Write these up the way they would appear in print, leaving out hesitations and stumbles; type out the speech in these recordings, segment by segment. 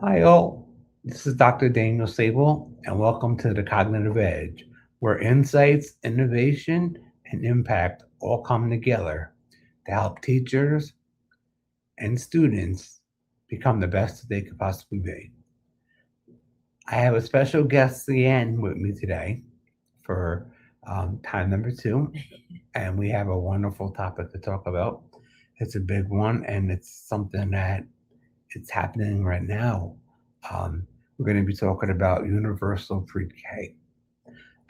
Hi, all. This is Dr. Daniel Sabol, and welcome to the Cognitive Edge, where insights, innovation, and impact all come together to help teachers and students become the best they could possibly be. I have a special guest again with me today for time number two, and we have a wonderful topic to talk about. It's a big one, and it's something that it's happening right now. We're going to be talking about universal pre-K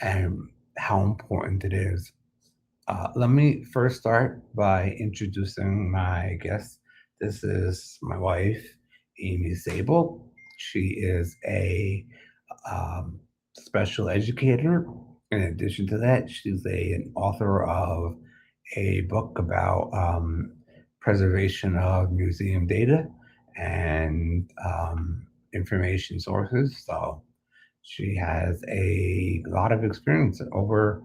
and how important it is. Let me first start by introducing my guest. This is my wife, Amy Sabol. She is a um, special educator. In addition to that, she's an author of a book about preservation of museum data and information sources. So she has a lot of experience, over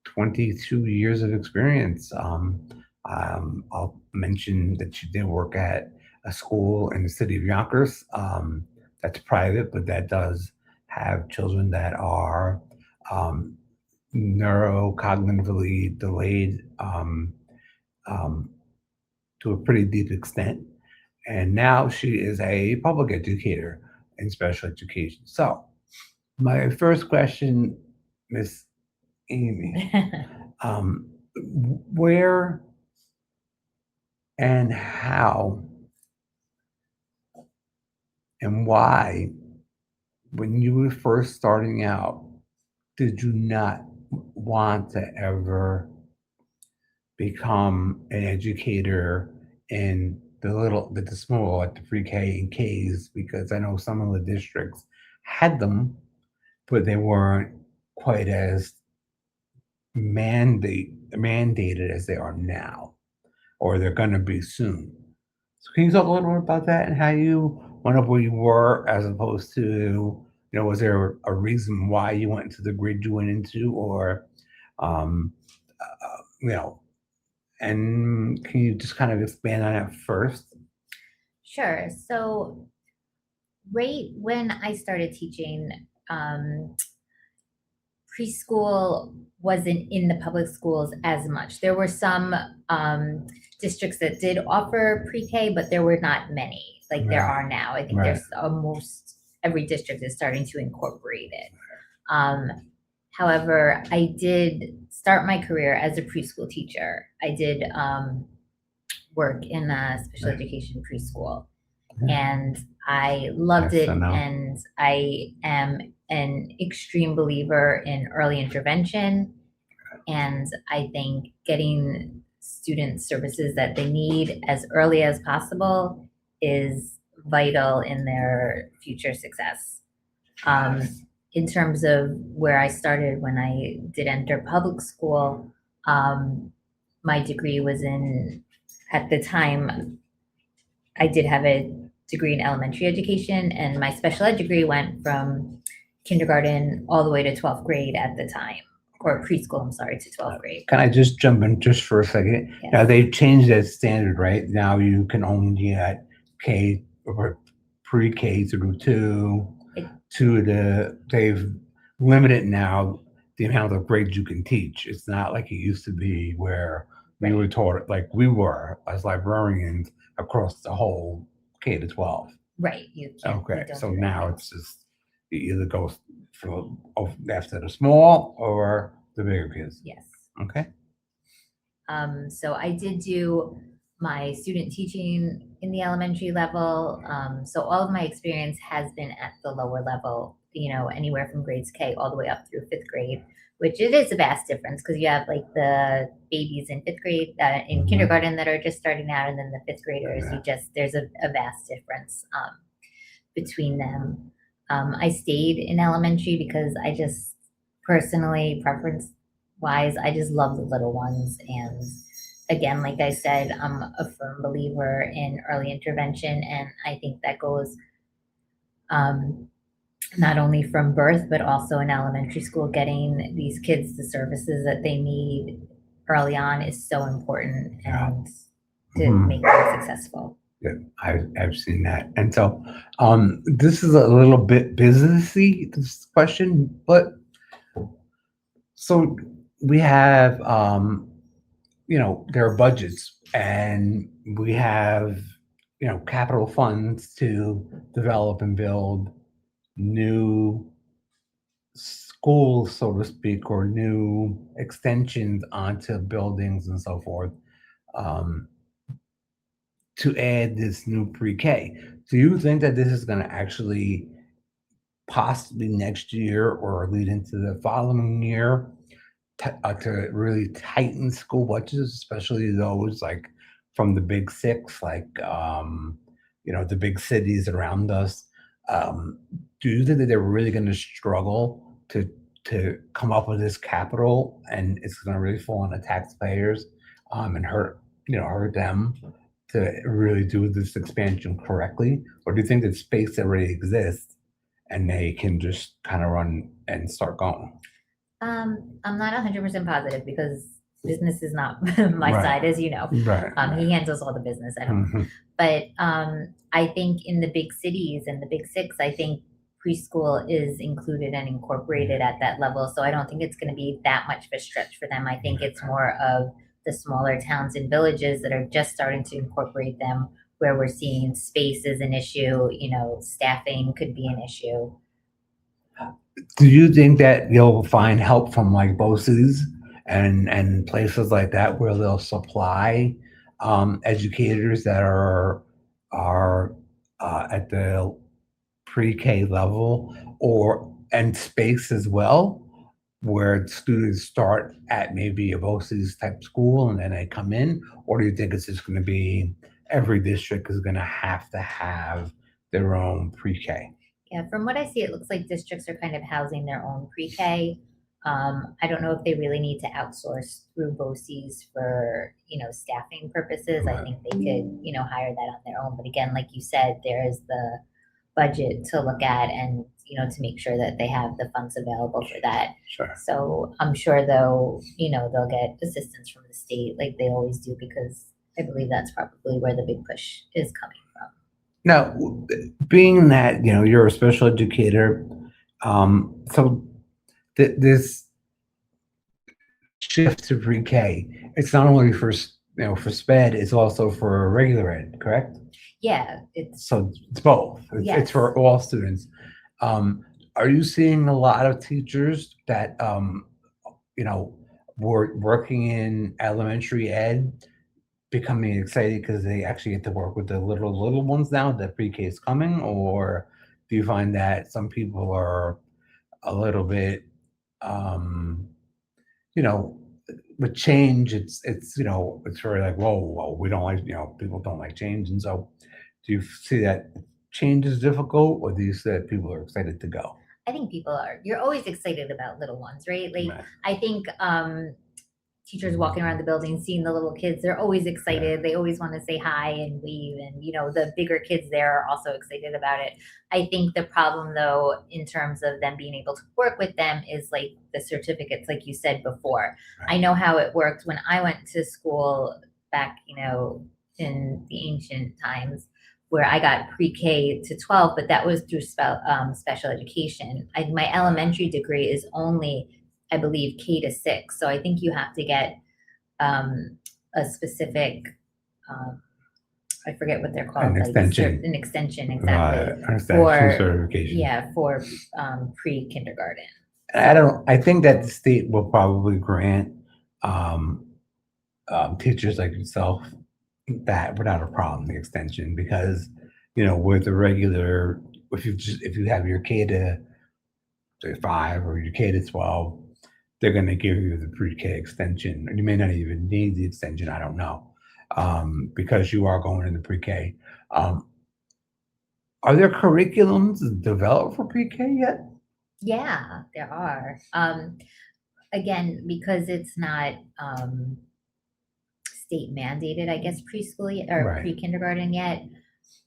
22 years of experience. I'll mention that she did work at a school in the city of Yonkers. That's private, but that does have children that are um, neurocognitively delayed um, to a pretty deep extent. And now she is a public educator in special education. So, my first question, Miss Amy, um, where and how and why, when you were first starting out, did you not want to ever become an educator in the small, like the pre-K and Ks? Because I know some of the districts had them, but they weren't quite as mandated as they are now, or they're going to be soon. So can you talk a little bit about that and how you went up where you were, as opposed to, was there a reason why you went into the grade you went into, or, um, you know, and can you just kind of expand on that first? Sure. So, right when I started teaching, preschool wasn't in the public schools as much. There were some districts that did offer pre-K, but there were not many like there Right, are now. I think right. there's almost every district is starting to incorporate it. Um, However, I did start my career as a preschool teacher. I did work in a special education preschool, Yeah. and I loved Yes, I it. know. And I am an extreme believer in early intervention. And I think getting student services that they need as early as possible is vital in their future success. Um, Yes. in terms of where I started when I did enter public school, my degree was at the time, I did have a degree in elementary education, and my special ed degree went from kindergarten all the way to 12th grade at the time, or preschool, I'm sorry, to 12th grade. Can I just jump in just for a second? Now Yes. they've changed that standard, right? Now you can only get K or pre-K through two. It- They've limited now the amount of grades you can teach. It's not like it used to be where we were Right, taught like we were as librarians across the whole K to 12. right. We Okay, don't so do that now now. it's just you either go after the small or the bigger kids. Yes. Okay. So I did do my student teaching in the elementary level. So all of my experience has been at the lower level, anywhere from grades K all the way up through fifth grade, which it is a vast difference because you have like the babies in fifth grade, in Mhm. kindergarten that are just starting out, and then the fifth graders, Yeah. there's a vast difference between them. I stayed in elementary because I just personally, preference wise, I just love the little ones. And again, like I said, I'm a firm believer in early intervention. And I think that goes um, not only from birth, but also in elementary school, getting these kids the services that they need early on is so important Yeah. and to Mhm. make them successful. Good. I've seen that. And so this is a little bit businessy, this question, but so we have there are budgets and we have capital funds to develop and build new schools, so to speak, or new extensions onto buildings and so forth, um, to add this new pre-K. Do you think that this is going to actually possibly next year or lead into the following year to really tighten school budgets, especially those like from the big six, like the big cities around us? Um, do you think that they're really going to struggle to come up with this capital, and it's going to really fall on the taxpayers, and hurt them to really do this expansion correctly? Or do you think that space already exists and they can just kind of run and start going? I'm not 100% positive because business is not my Right. side, as you know. Right, He right. handles all the business. I don't. Mhm. But I think in the big cities and the big six, I think preschool is included and incorporated at that level. So I don't think it's going to be that much of a stretch for them. I think it's more of the smaller towns and villages that are just starting to incorporate them, where we're seeing space is an issue, staffing could be an issue. Do you think that you'll find help from like BOCES and places like that where they'll supply educators that are at the pre-K level or and space as well, where students start at maybe a BOCES type school and then they come in, or do you think it's just going to be every district is going to have their own pre-K? Yeah, from what I see, it looks like districts are kind of housing their own pre-K. I don't know if they really need to outsource through BOCES for, staffing purposes. I Right. think they could, hire that on their own. But again, like you said, there is the budget to look at and, to make sure that they have the funds available for that. Sure. So I'm sure they'll get assistance from the state like they always do, because I believe that's probably where the big push is coming from. Now, being that you're a special educator, so this shift to pre-K, it's not only for SPED, it's also for regular ed, correct? Yeah, it's So it's both. It's yes. for all students. Are you seeing a lot of teachers that you know were working in elementary ed becoming excited because they actually get to work with the little ones now that pre-K is coming? Or do you find that some people are a little bit, um, you know, with change? It's very like, whoa, we don't like, people don't like change, and so do you see that change is difficult, or do you see that people are excited to go? I think people are. You're always excited about little ones, right? Like Right. I think teachers walking around the building, seeing the little kids, they're always Right. excited. They always want to say hi and wave, and the bigger kids there are also excited about it. I think the problem, though, in terms of them being able to work with them, is like the certificates, like you said before. I Right. know how it worked when I went to school back, in the ancient times, where I got pre-K to 12, but that was through special education. My elementary degree is only, I believe, K to 6. So I think you have to get a specific, um, I forget what they're An called, like extension. an extension Right. exactly Understand. True for, certification. yeah, for pre-kindergarten. I don't. I think that the state will probably grant um, teachers like yourself that without a problem, the extension, because with the regular, if you have your K to say 5 or your K to 12, they're going to give you the pre-K extension, and you may not even need the extension. I don't know, because you are going into pre-K. Um, are there curriculums developed for pre-K yet? Yeah, there are. Again, because it's not state mandated, I guess, preschool or Right. pre-kindergarten yet.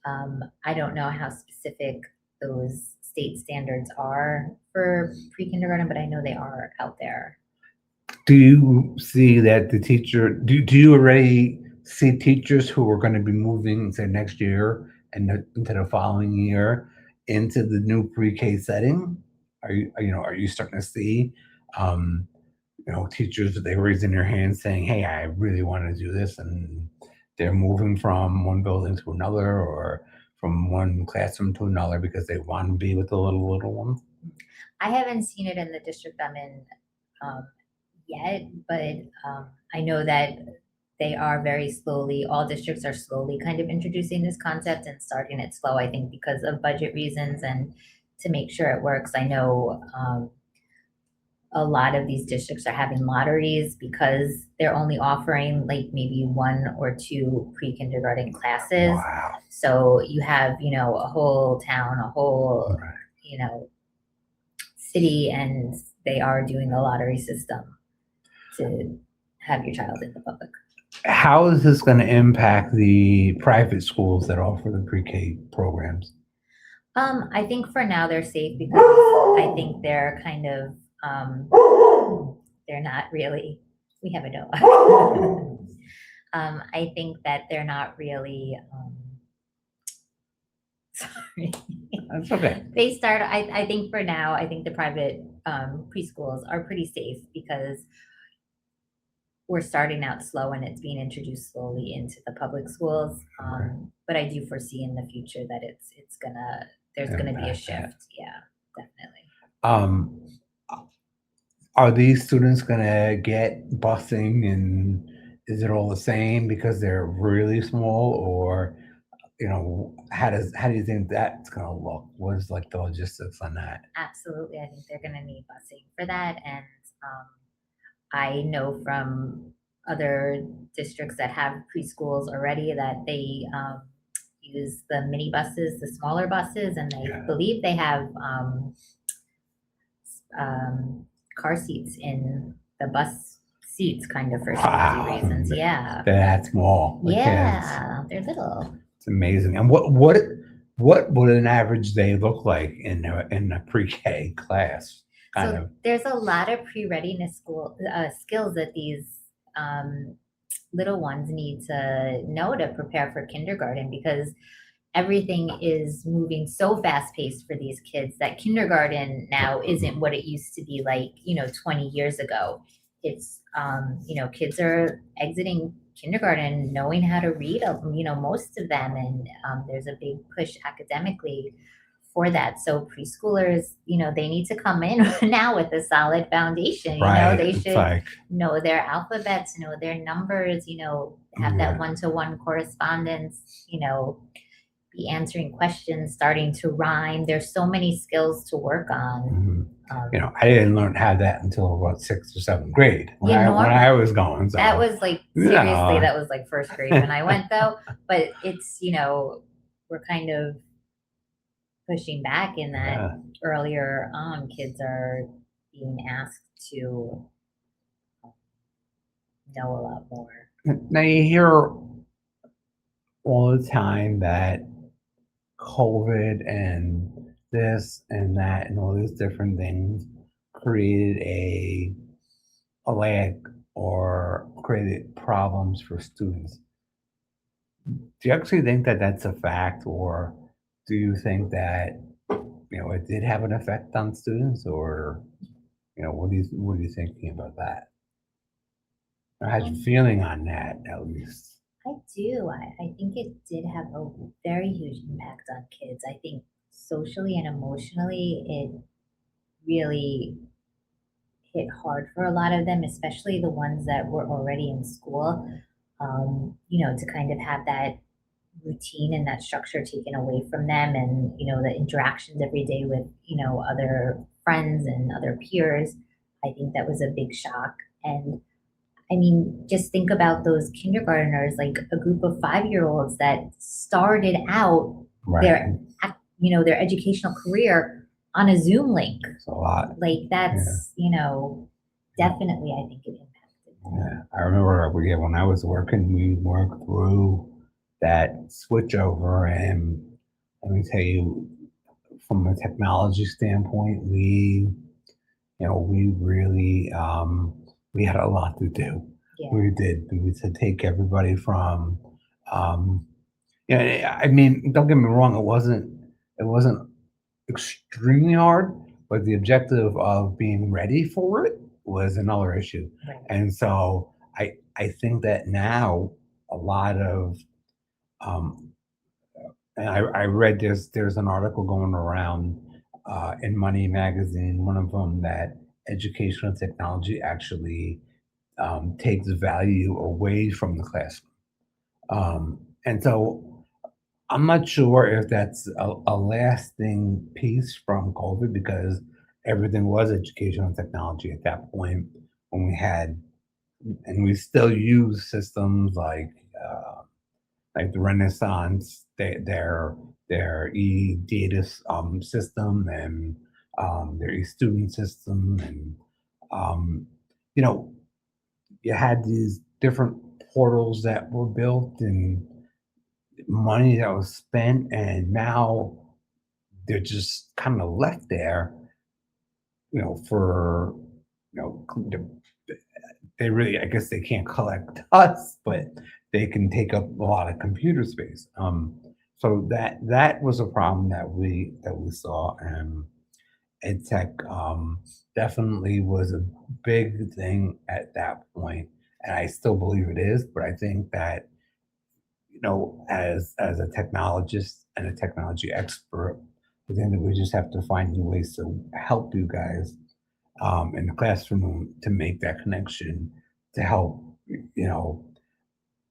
I don't know how specific those state standards are for pre-kindergarten, but I know they are out there. Do you see that the teacher do you already see teachers who are going to be moving, say, next year and into the following year into the new pre-K setting? Are you starting to see, um, teachers they raising their hands saying, "Hey, I really want to do this," and they're moving from one building to another or from one classroom to another because they want to be with the little ones? I haven't seen it in the district I'm in um, yet, but I know that they are very slowly, all districts are slowly kind of introducing this concept and starting it slow, I think, because of budget reasons and to make sure it works. I know a lot of these districts are having lotteries because they're only offering like maybe one or two pre-kindergarten classes. Wow. So you have, a whole town, a whole, Right. city, and they are doing the lottery system to have your child in the public. How is this going to impact the private schools that offer the pre-K programs? I think for now they're safe because I think they're kind of they're not really. We have a dog. I think that they're not really. Sorry. That's okay. They start. I think for now, I think the private preschools are pretty safe because we're starting out slow and it's being introduced slowly into the public schools. But I do foresee in the future that there's gonna be a shift. Yeah, definitely. Um, are these students going to get busing, and is it all the same because they're really small, or how do you think that's going to look? What is like the logistics on that? Absolutely, I think they're gonna need busing for that, and I know from other districts that have preschools already that they use the mini buses, the smaller buses, and they Yeah. believe they have car seats in the bus seats, kind of for safety Wow. reasons. Yeah, That's small. Like, yeah, they're little. it's amazing. And what would an average day look like in a pre-K class? Kind So of. there's a lot of pre-readiness skills that these little ones need to know to prepare for kindergarten because everything is moving so fast paced for these kids that kindergarten now isn't what it used to be like 20 years ago. It's kids are exiting kindergarten knowing how to read, most of them, and there's a big push academically for that. So preschoolers, they need to come in now with a solid foundation. Right. They It's should like, know their alphabets, know their numbers, have Yeah. that one-to-one correspondence, be answering questions, starting to rhyme. There's so many skills to work on. I didn't learn how that until about sixth or seventh grade when Yeah, when I was going. So that was like seriously, that was like first grade when I went though. But it's we're kind of pushing back in that Yeah. earlier on, kids are being asked to know a lot more. Now you hear all the time that COVID and this and that and all these different things created a lag or created problems for students. Do you actually think that that's a fact, or do you think that it did have an effect on students, or what are you thinking about that? Or how's your feeling on that, at least? I do. I think it did have a very huge impact on kids. I think socially and emotionally, it really hit hard for a lot of them, especially the ones that were already in school. To kind of have that routine and that structure taken away from them, and the interactions every day with other friends and other peers. I think that was a big shock. And I mean, just think about those kindergarteners, like a group of 5-year-olds that started out Right. their educational career on a Zoom link. It's a lot. Like that's, definitely, I think it impacted them. Yeah. I remember when I was working, we worked through that switchover, and let me tell you, from a technology standpoint, we really we had a lot to do. Yeah. We did. We to take everybody from, um, yeah. I mean, don't get me wrong. It wasn't extremely hard, but the objective of being ready for it was another issue. Right. And so I think that now a lot of um, and I read there's an article going around in Money Magazine, one of them that educational technology actually takes value away from the classroom. And so I'm not sure if that's a lasting piece from COVID because everything was educational technology at that point when we had, and we still use systems like the Renaissance, their e-data system and their e-student system, and um, you know you had these different portals that were built and money that was spent, and now they're just kind of left there, for they really, I guess they can't collect us, but they can take up a lot of computer space. So that was a problem that we saw, and ed tech definitely was a big thing at that point, and I still believe it is. But I think that as a technologist and a technology expert, I think that we just have to find new ways to help you guys in the classroom to make that connection to help you know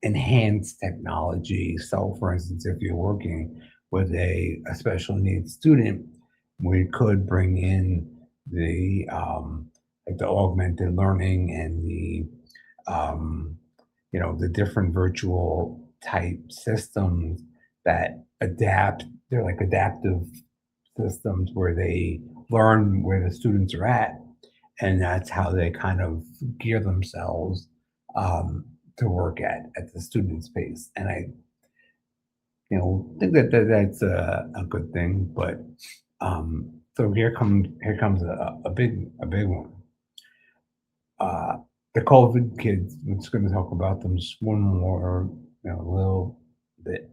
enhance technology. So, for instance, if you're working with a special needs student, we could bring in the like the augmented learning and um, the different virtual type systems that adapt. They're like adaptive systems where they learn where the students are at, and that's how they kind of gear themselves um, to work at the student's pace. And I, think that's a good thing. But so here comes a big one. Uh, the COVID kids. We're just going to talk about them just one more, a little bit.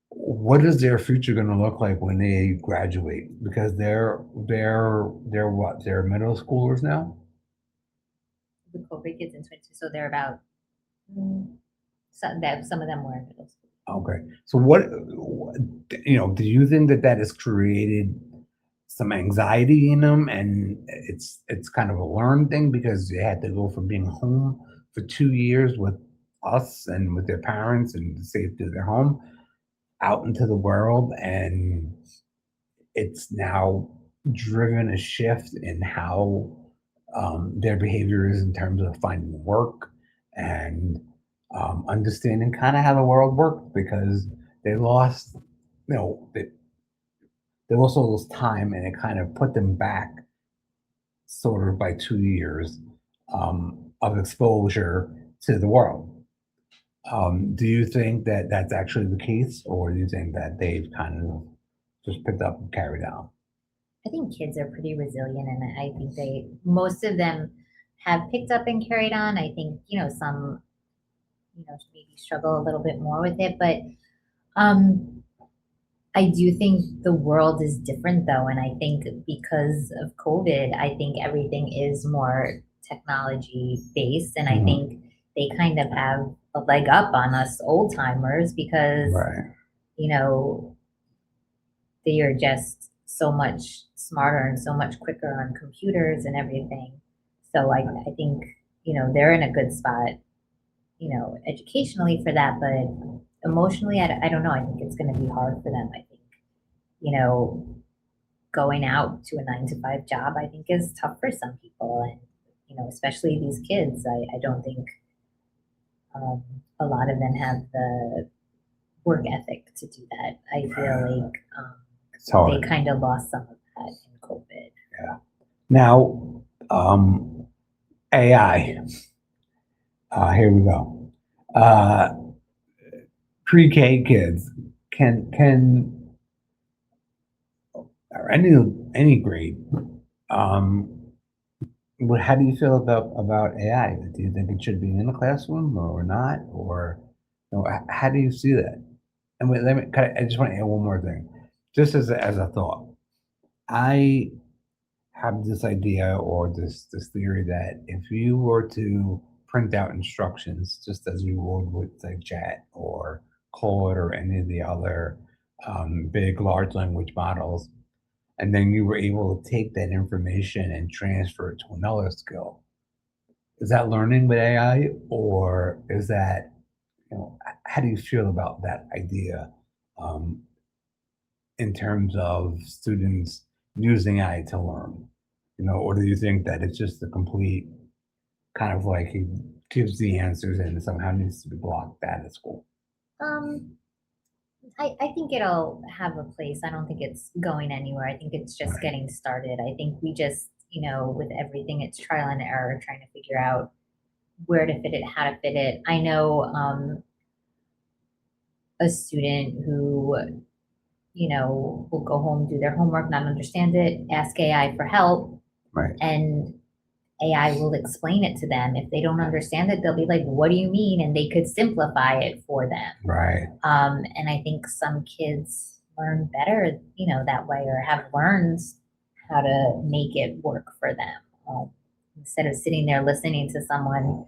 What is their future going to look like when they graduate? Because they're what? They're middle schoolers now. The COVID kids in 22, so they're about mm, some of them were in middle school. Okay. So do you think that has created some anxiety in them, and it's kind of a learned thing because they had to go from being home for 2 years with us and with their parents and the safety of their home out into the world, and it's now driven a shift in how their behavior is in terms of finding work and understanding kind of how the world worked because they lost, they lost all this time, and it kind of put them back sort of by 2 years of exposure to the world. Do you think that that's actually the case, or do you think that they've kind of just picked up and carried on? I think kids are pretty resilient, and I think most of them have picked up and carried on. I think, some, maybe struggle a little bit more with it, but um, I do think the world is different though, and I think because of COVID, I think everything is more technology based, and I Mhm. think they kind of have a leg up on us old timers because Right. you know they are just so much smarter and so much quicker on computers and everything. So I think they're in a good spot, educationally for that, but emotionally, I don't know. I think it's going to be hard for them. I think you know going out to a 9 to 5 job, I think is tough for some people. And, especially these kids, I don't think um, a lot of them have the work ethic to do that. I feel like It's they hard. kind of lost some of that in COVID. Yeah. Now, AI. Here we go. Uh, Pre-K kids can or any grade um, How do you feel about AI? Do you think it should be in the classroom or not? Or how do you see that? And wait, I just want to add one more thing, just as a thought. I have this idea or this theory that if you were to print out instructions, just as you would with like Chat or Claude or any of the other big large language models, and then you were able to take that information and transfer it to another skill, is that learning with AI, or is that, how do you feel about that idea um, in terms of students using AI to learn? Or do you think that it's just a complete kind of like he gives the answers and somehow needs to be blocked out of school? Um, I think it'll have a place. I don't think it's going anywhere. I think it's just Right, getting started. I think we just, with everything, it's trial and error, trying to figure out where to fit it, how to fit it. I know a student who, will go home, do their homework, not understand it, ask AI for help, right, and AI will explain it to them. If they don't understand it, they'll be like, "What do you mean?" And they could simplify it for them. right, And I think some kids learn better, that way, or have learned how to make it work for them. Instead of sitting there listening to someone,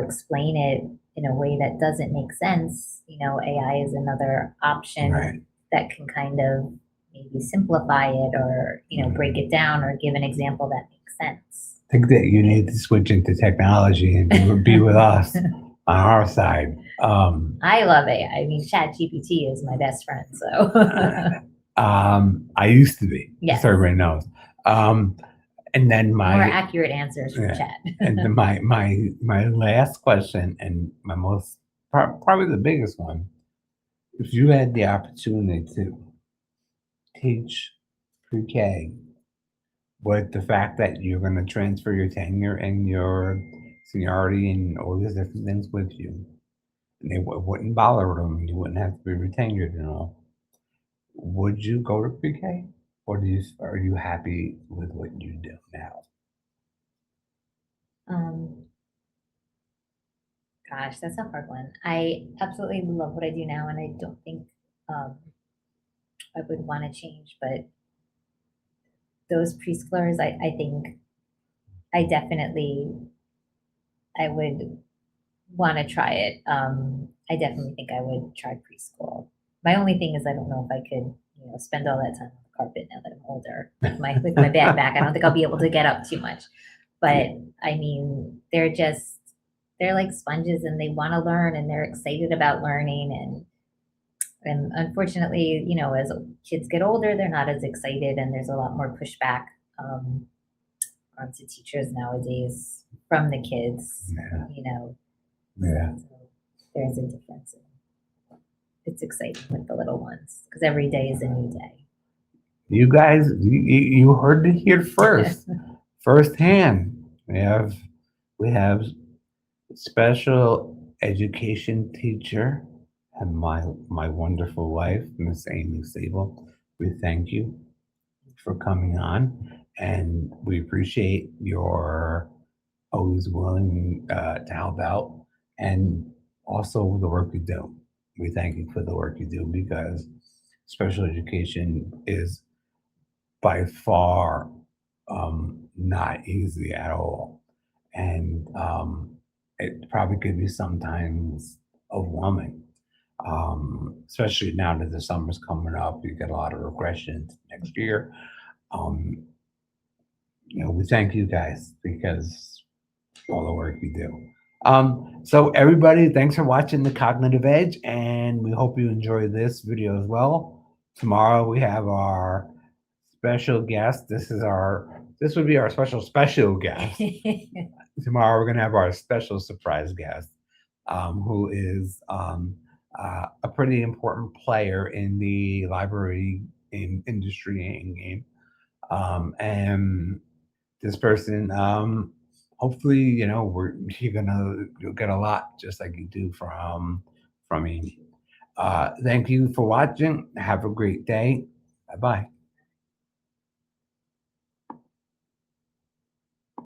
explain it in a way that doesn't make sense, AI is another right. option that can kind of maybe simplify it, or, break it down, or give an example that makes sense. I think that you need to switch into technology and be with us on our side. I love AI. I mean, Chat GPT is my best friend. So, I used to be, just so yes, everybody knows. Um, and then more my accurate answers from yeah, Chat. and then my last question and my most probably the biggest one: if you had the opportunity to teach pre-K with the fact that you're going to transfer your tenure and your seniority and all these different things with you, and it wouldn't bother them, you wouldn't have to be retenured and all. Would you go to pre-K, or are you happy with what you do now? um, Gosh, that's a hard one. I absolutely love what I do now, and I don't think um, I would want to change. But those preschoolers, I think I definitely I would want to try it. I definitely think I would try preschool. My only thing is I don't know if I could, spend all that time on the carpet now that I'm older with my bad back. I don't think I'll be able to get up too much. But I mean, they're like sponges, and they want to learn, and they're excited about learning, and unfortunately, as kids get older, they're not as excited, and there's a lot more pushback um, onto teachers nowadays from the kids. Yeah, You know, yeah. so there's a difference. It's exciting with the little ones because every day is a new day. You guys, you heard it here first, firsthand. We have special education teacher and my wonderful wife, Miss Amy Sabol. We thank you for coming on, and we appreciate your always willing to help out, and also the work you do. We thank you for the work you do because special education is by far not easy at all. And it probably could be sometimes overwhelming, especially now that the summer's coming up. You get a lot of regression next year. Um, we thank you guys because all the work you do. So everybody, thanks for watching The Cognitive Edge, and we hope you enjoy this video as well. Tomorrow we have our special guest. This would be our special guest. Tomorrow we're gonna have our special surprise guest, who is a pretty important player in the library industry and game. And this person, hopefully, you'll get a lot just like you do from Amy. Thank you for watching. Have a great day. Bye bye.